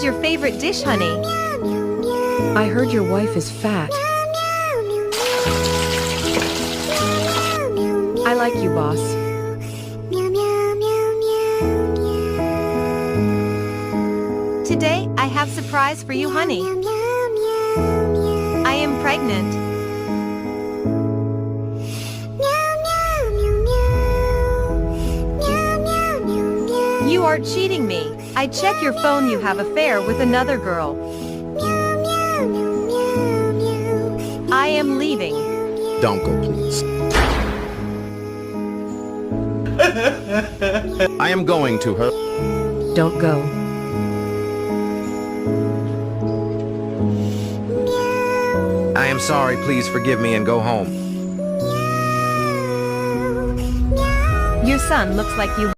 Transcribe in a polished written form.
is your favorite dish, honey? I heard your wife is fat. I like you, boss. Today, I have surprise for you, honey. I am pregnant. You are cheating me. I check your phone, you have affair with another girl. I am leaving. Don't go, please. I am going to her. Don't go. I am sorry, please forgive me and go home. Your son looks like you.